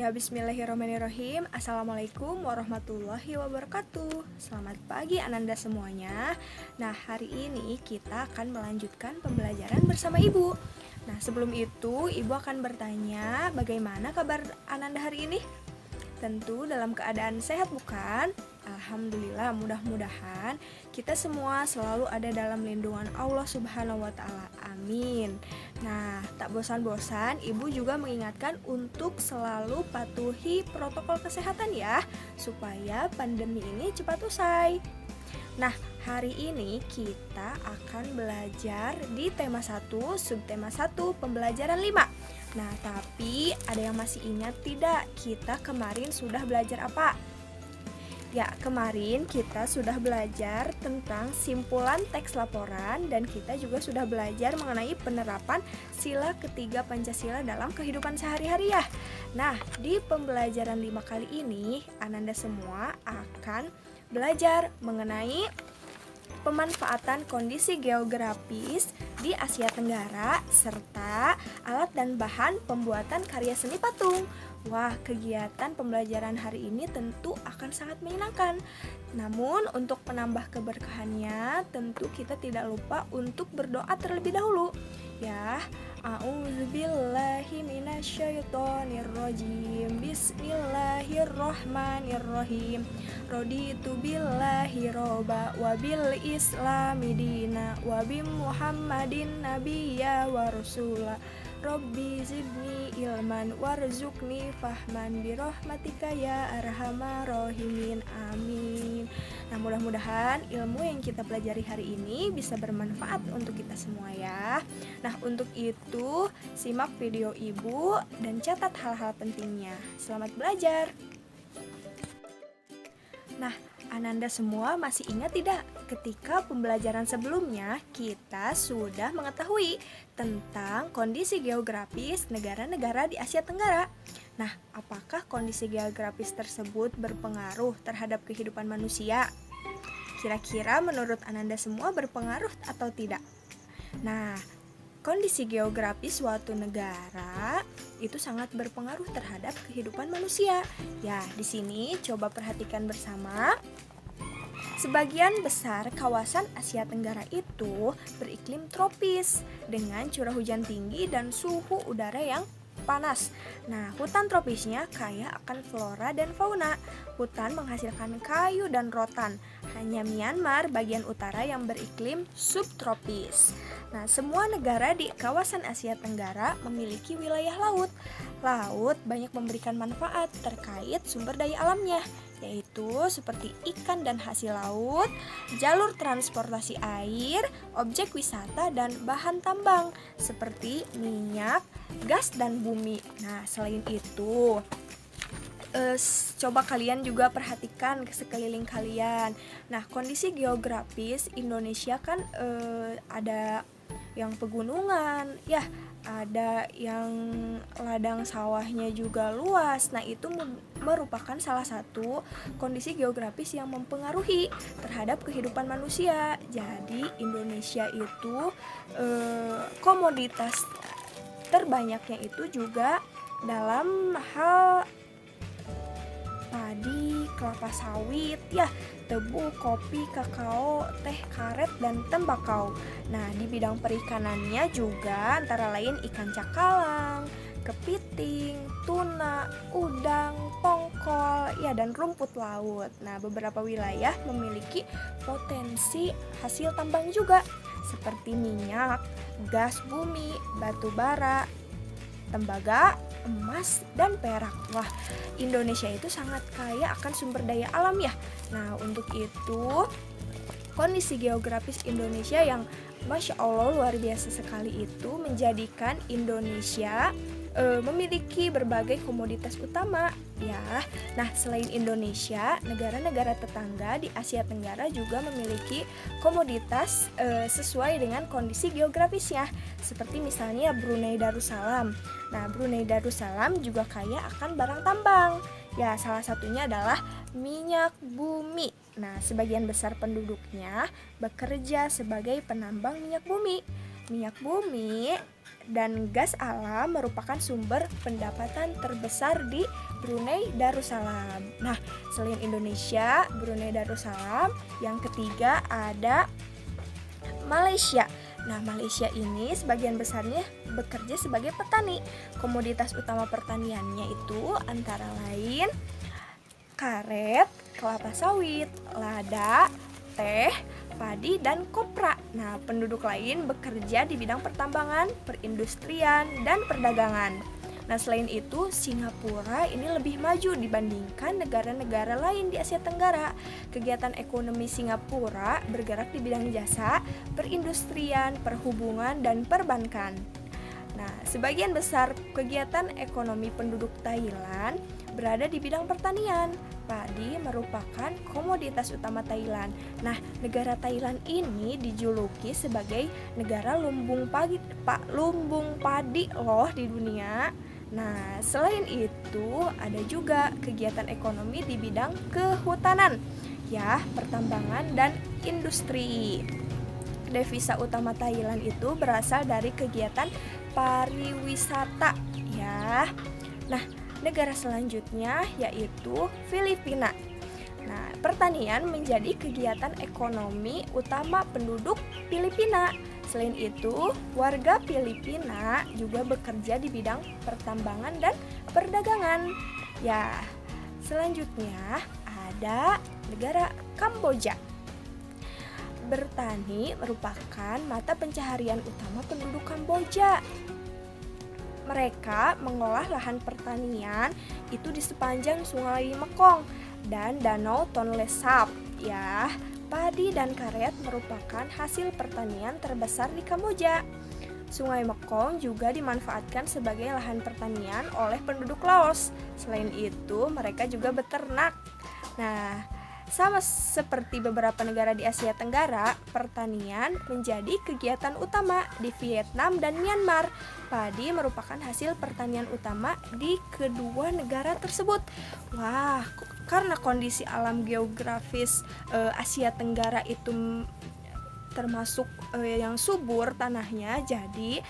Ya, bismillahirrahmanirrahim. Assalamualaikum warahmatullahi wabarakatuh. Selamat pagi Ananda semuanya. Nah, hari ini kita akan melanjutkan pembelajaran bersama Ibu. Nah, sebelum itu Ibu akan bertanya, bagaimana kabar Ananda hari ini? Tentu dalam keadaan sehat, bukan? Alhamdulillah, mudah-mudahan kita semua selalu ada dalam lindungan Allah Subhanahu wa Ta'ala. Amin. Nah, tak bosan-bosan, Ibu juga mengingatkan untuk selalu patuhi protokol kesehatan ya, supaya pandemi ini cepat usai. Nah, hari ini kita akan belajar di tema 1, subtema 1, pembelajaran 5. Nah, tapi ada yang masih ingat tidak? Kita kemarin sudah belajar apa? Ya, kemarin kita sudah belajar tentang simpulan teks laporan dan kita juga sudah belajar mengenai penerapan sila ketiga Pancasila dalam kehidupan sehari-hari ya. Nah, di pembelajaran 5 kali ini, Ananda semua akan belajar mengenai pemanfaatan kondisi geografis di Asia Tenggara serta alat dan bahan pembuatan karya seni patung. Wah, kegiatan pembelajaran hari ini tentu akan sangat menyenangkan. Namun, untuk menambah keberkahannya, tentu kita tidak lupa untuk berdoa terlebih dahulu. Ya, a'udzubillahi minasyaitonirrajim. Bismillahirrahmanirrahim. Raditu billahi robba wa bil islami dina wa bi Muhammadin nabiyya wa rasula. Rabbi zidni ilman warzuqni fahman birahmatika ya arhamar rahimin. Amin. Nah, mudah-mudahan ilmu yang kita pelajari hari ini bisa bermanfaat untuk kita semua ya. Nah, untuk itu simak video Ibu dan catat hal-hal pentingnya. Selamat belajar. Nah, Ananda semua masih ingat tidak ketika pembelajaran sebelumnya kita sudah mengetahui tentang kondisi geografis negara-negara di Asia Tenggara. Nah, apakah kondisi geografis tersebut berpengaruh terhadap kehidupan manusia? Kira-kira menurut Ananda semua berpengaruh atau tidak? Nah, kondisi geografis suatu negara itu sangat berpengaruh terhadap kehidupan manusia. Ya, di sini coba perhatikan bersama. Sebagian besar kawasan Asia Tenggara itu beriklim tropis dengan curah hujan tinggi dan suhu udara yang panas. Nah, hutan tropisnya kaya akan flora dan fauna. Hutan menghasilkan kayu dan rotan. Hanya Myanmar bagian utara yang beriklim subtropis. Nah, semua negara di kawasan Asia Tenggara memiliki wilayah laut. Laut banyak memberikan manfaat terkait sumber daya alamnya, yaitu seperti ikan dan hasil laut, jalur transportasi air, objek wisata, dan bahan tambang seperti minyak, gas, dan bumi. Nah, selain itu, coba kalian juga perhatikan ke sekeliling kalian. Nah, kondisi geografis Indonesia kan ada yang pegunungan, ya, ada yang ladang sawahnya juga luas. Nah, itu merupakan salah satu kondisi geografis yang mempengaruhi terhadap kehidupan manusia. Jadi, Indonesia itu komoditas terbanyaknya itu juga dalam hal padi, kelapa sawit, ya, tebu, kopi, kakao, teh, karet, dan tembakau. Nah, di bidang perikanannya juga antara lain ikan cakalang, kepiting, tuna, udang, tongkol, ya, dan rumput laut. Nah, beberapa wilayah memiliki potensi hasil tambang juga seperti minyak, gas bumi, batu bara, tembaga, emas, dan perak. Wah, Indonesia itu sangat kaya akan sumber daya alam ya. Nah, untuk itu kondisi geografis Indonesia yang Masya Allah luar biasa sekali itu menjadikan Indonesia memiliki berbagai komoditas utama ya. Nah, selain Indonesia, negara-negara tetangga di Asia Tenggara juga memiliki komoditas sesuai dengan kondisi geografisnya, seperti misalnya Brunei Darussalam. Nah, Brunei Darussalam juga kaya akan barang tambang. Ya, salah satunya adalah minyak bumi. Nah, sebagian besar penduduknya bekerja sebagai penambang minyak bumi. minyak bumi dan gas alam merupakan sumber pendapatan terbesar di Brunei Darussalam. Nah, selain Indonesia, Brunei Darussalam, yang ketiga ada Malaysia. Nah, Malaysia ini sebagian besarnya bekerja sebagai petani. Komoditas utama pertaniannya itu antara lain karet, kelapa sawit, lada, teh, padi, dan kopra. Nah, penduduk lain bekerja di bidang pertambangan, perindustrian, dan perdagangan. Nah, selain itu, Singapura ini lebih maju dibandingkan negara-negara lain di Asia Tenggara. Kegiatan ekonomi Singapura bergerak di bidang jasa, perindustrian, perhubungan, dan perbankan. Nah, sebagian besar kegiatan ekonomi penduduk Thailand berada di bidang pertanian. Padi merupakan komoditas utama Thailand. Nah, negara Thailand ini dijuluki sebagai negara lumbung padi loh di dunia. Nah, selain itu ada juga kegiatan ekonomi di bidang kehutanan, ya, pertambangan dan industri. Devisa utama Thailand itu berasal dari kegiatan pariwisata, ya. Nah, negara selanjutnya yaitu Filipina. Nah, pertanian menjadi kegiatan ekonomi utama penduduk Filipina. Selain itu, warga Filipina juga bekerja di bidang pertambangan dan perdagangan. Ya, selanjutnya ada negara Kamboja. Bertani merupakan mata pencaharian utama penduduk Kamboja. Mereka mengolah lahan pertanian itu di sepanjang Sungai Mekong dan Danau Tonle Sap, ya. Padi dan karet merupakan hasil pertanian terbesar di Kamboja. Sungai Mekong juga dimanfaatkan sebagai lahan pertanian oleh penduduk Laos. Selain itu, mereka juga beternak. Nah, sama seperti beberapa negara di Asia Tenggara, pertanian menjadi kegiatan utama di Vietnam dan Myanmar. Padi merupakan hasil pertanian utama di kedua negara tersebut. Wah, karena kondisi alam geografis Asia Tenggara itu termasuk yang subur tanahnya, jadi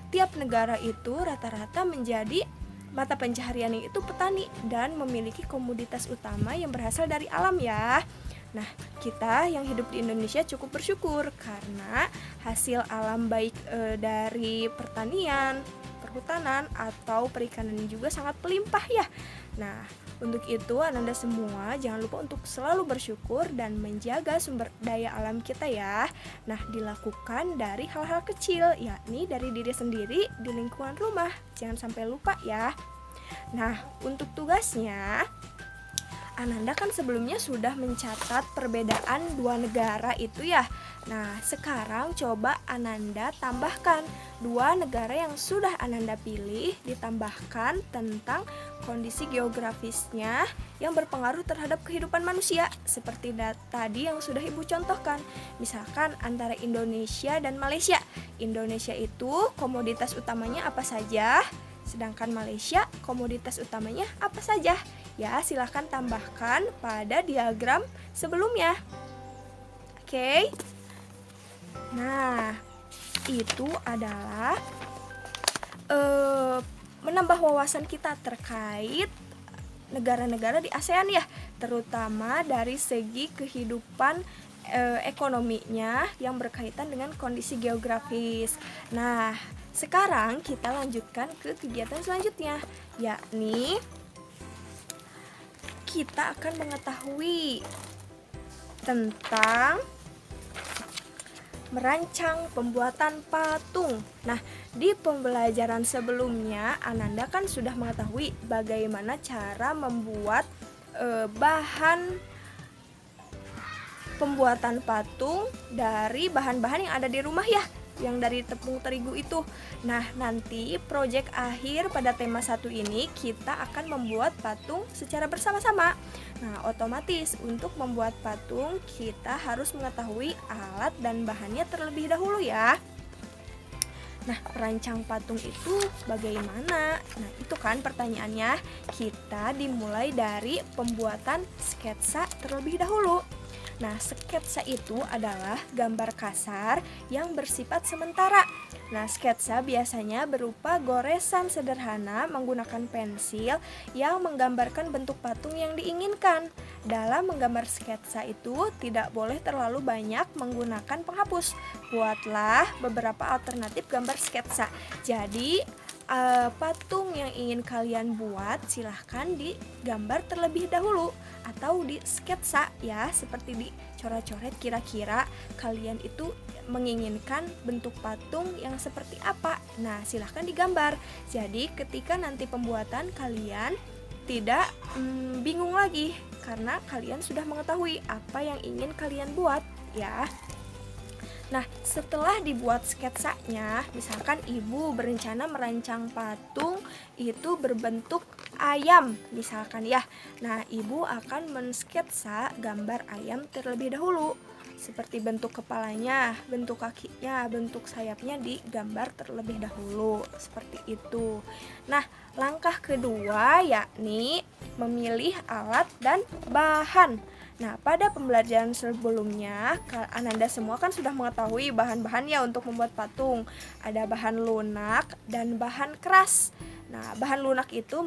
tiap negara itu rata-rata menjadi mata pencahariannya itu petani dan memiliki komoditas utama yang berasal dari alam, ya. Nah, kita yang hidup di Indonesia cukup bersyukur karena hasil alam baik dari pertanian, perhutanan, atau perikanan juga sangat melimpah, ya. Nah, untuk itu Ananda semua jangan lupa untuk selalu bersyukur dan menjaga sumber daya alam kita, ya. Nah, dilakukan dari hal-hal kecil, yakni dari diri sendiri di lingkungan rumah. Jangan sampai lupa, ya. Nah, untuk tugasnya, Ananda kan sebelumnya sudah mencatat perbedaan dua negara itu, ya. Nah, sekarang coba Ananda tambahkan dua negara yang sudah Ananda pilih, ditambahkan tentang kondisi geografisnya yang berpengaruh terhadap kehidupan manusia, seperti tadi yang sudah Ibu contohkan. Misalkan antara Indonesia dan Malaysia. Indonesia itu komoditas utamanya apa saja, sedangkan Malaysia komoditas utamanya apa saja. Ya, silahkan tambahkan pada diagram sebelumnya. Oke. Nah, itu adalah menambah wawasan kita terkait negara-negara di ASEAN, ya, terutama dari segi kehidupan ekonominya yang berkaitan dengan kondisi geografis. Nah, sekarang kita lanjutkan ke kegiatan selanjutnya, yakni kita akan mengetahui tentang merancang pembuatan patung. Nah, di pembelajaran sebelumnya Ananda kan sudah mengetahui bagaimana cara membuat bahan pembuatan patung dari bahan-bahan yang ada di rumah, ya, yang dari tepung terigu itu. Nah, nanti proyek akhir pada tema 1 ini kita akan membuat patung secara bersama-sama. Nah, otomatis untuk membuat patung kita harus mengetahui alat dan bahannya terlebih dahulu, ya. Nah, perancang patung itu bagaimana? Nah, itu kan pertanyaannya. Kita dimulai dari pembuatan sketsa terlebih dahulu. Nah, sketsa itu adalah gambar kasar yang bersifat sementara. Nah, sketsa biasanya berupa goresan sederhana menggunakan pensil yang menggambarkan bentuk patung yang diinginkan. Dalam menggambar sketsa itu tidak boleh terlalu banyak menggunakan penghapus. Buatlah beberapa alternatif gambar sketsa. Jadi, patung yang ingin kalian buat silahkan digambar terlebih dahulu atau di sketsa ya, seperti dicoret-coret kira-kira kalian itu menginginkan bentuk patung yang seperti apa. Nah, silahkan digambar. Jadi ketika nanti pembuatan kalian tidak bingung lagi karena kalian sudah mengetahui apa yang ingin kalian buat ya. Nah, setelah dibuat sketsanya, misalkan ibu berencana merancang patung itu berbentuk ayam, misalkan ya. Nah, ibu akan mensketsa gambar ayam terlebih dahulu. Seperti bentuk kepalanya, bentuk kakinya, bentuk sayapnya digambar terlebih dahulu. Seperti itu. Nah, langkah kedua yakni memilih alat dan bahan. Nah, pada pembelajaran sebelumnya, Ananda semua kan sudah mengetahui bahan-bahan ya untuk membuat patung. Ada bahan lunak dan bahan keras. Nah, bahan lunak itu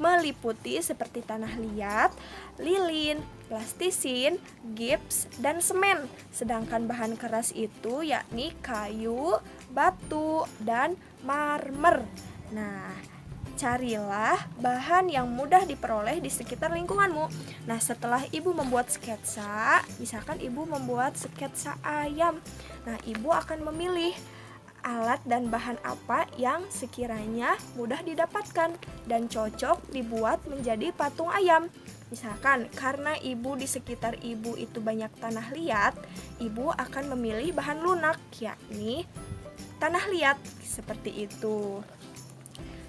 meliputi seperti tanah liat, lilin, plastisin, gips, dan semen. Sedangkan bahan keras itu yakni kayu, batu, dan marmer. Nah, carilah bahan yang mudah diperoleh di sekitar lingkunganmu. Nah, setelah ibu membuat sketsa, misalkan ibu membuat sketsa ayam. Nah, ibu akan memilih alat dan bahan apa yang sekiranya mudah didapatkan dan cocok dibuat menjadi patung ayam. Misalkan karena ibu di sekitar ibu itu banyak tanah liat, ibu akan memilih bahan lunak, yakni tanah liat, seperti itu.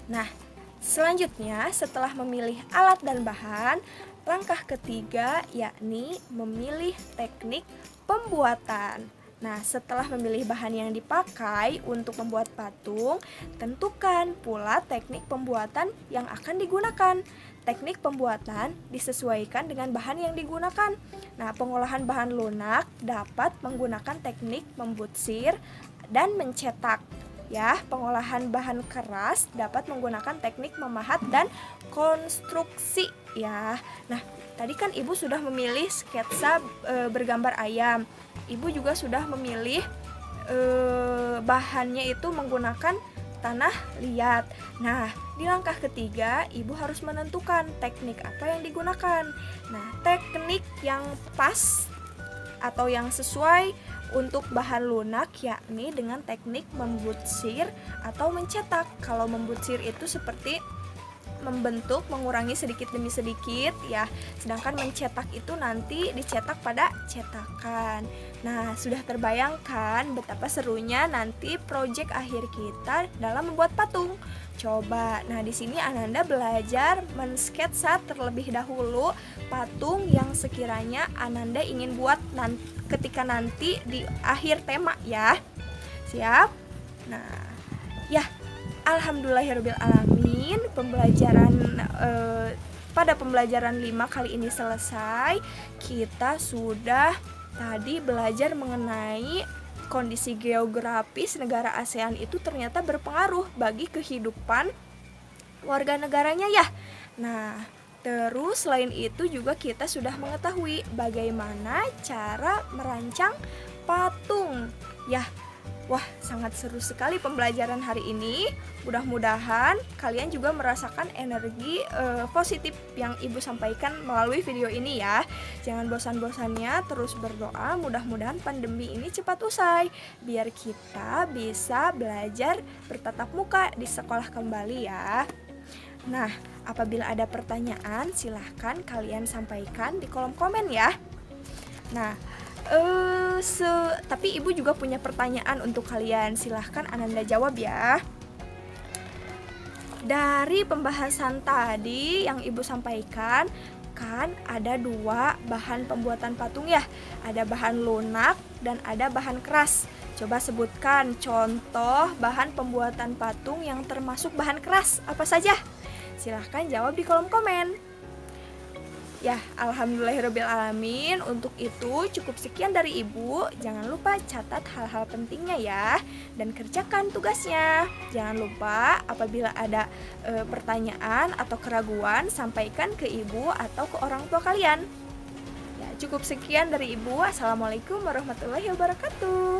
Nah, selanjutnya setelah memilih alat dan bahan, langkah ketiga yakni memilih teknik pembuatan. Nah, setelah memilih bahan yang dipakai untuk membuat patung, tentukan pula teknik pembuatan yang akan digunakan. Teknik pembuatan disesuaikan dengan bahan yang digunakan. Nah, pengolahan bahan lunak dapat menggunakan teknik membutsir dan mencetak. Ya, pengolahan bahan keras dapat menggunakan teknik memahat dan konstruksi ya. Nah, tadi kan ibu sudah memilih sketsa bergambar ayam. Ibu juga sudah memilih bahannya itu menggunakan tanah liat. Nah, di langkah ketiga ibu harus menentukan teknik apa yang digunakan. Nah, teknik yang pas atau yang sesuai untuk bahan lunak yakni dengan teknik membutsir atau mencetak. Kalau membutsir itu seperti membentuk, mengurangi sedikit demi sedikit ya. Sedangkan mencetak itu nanti dicetak pada cetakan. Nah, sudah terbayangkan betapa serunya nanti proyek akhir kita dalam membuat patung. Coba, nah di sini Ananda belajar mensketsa terlebih dahulu patung yang sekiranya Ananda ingin buat ketika nanti di akhir tema ya. Siap? Nah, ya, alhamdulillahirabbil alamin, pembelajaran pada pembelajaran 5 kali ini selesai. Kita sudah tadi belajar mengenai kondisi geografis negara ASEAN itu ternyata berpengaruh bagi kehidupan warga negaranya ya. Nah, terus selain itu juga kita sudah mengetahui bagaimana cara merancang patung. Ya, wah, sangat seru sekali pembelajaran hari ini. Mudah-mudahan kalian juga merasakan energi positif yang ibu sampaikan melalui video ini ya. Jangan bosan-bosannya terus berdoa, mudah-mudahan pandemi ini cepat usai biar kita bisa belajar bertatap muka di sekolah kembali ya. Nah, apabila ada pertanyaan silahkan kalian sampaikan di kolom komen ya. Nah, tapi ibu juga punya pertanyaan untuk kalian, silahkan Ananda jawab ya. Dari pembahasan tadi yang ibu sampaikan, kan ada 2 bahan pembuatan patung ya. Ada bahan lunak dan ada bahan keras. Coba sebutkan contoh bahan pembuatan patung yang termasuk bahan keras apa saja. Silahkan jawab di kolom komen. Ya, alhamdulillahirobbilalamin. Untuk itu cukup sekian dari Ibu. Jangan lupa catat hal-hal pentingnya ya, dan kerjakan tugasnya. Jangan lupa apabila ada pertanyaan atau keraguan, sampaikan ke Ibu atau ke orang tua kalian. Ya, cukup sekian dari Ibu. Assalamualaikum warahmatullahi wabarakatuh.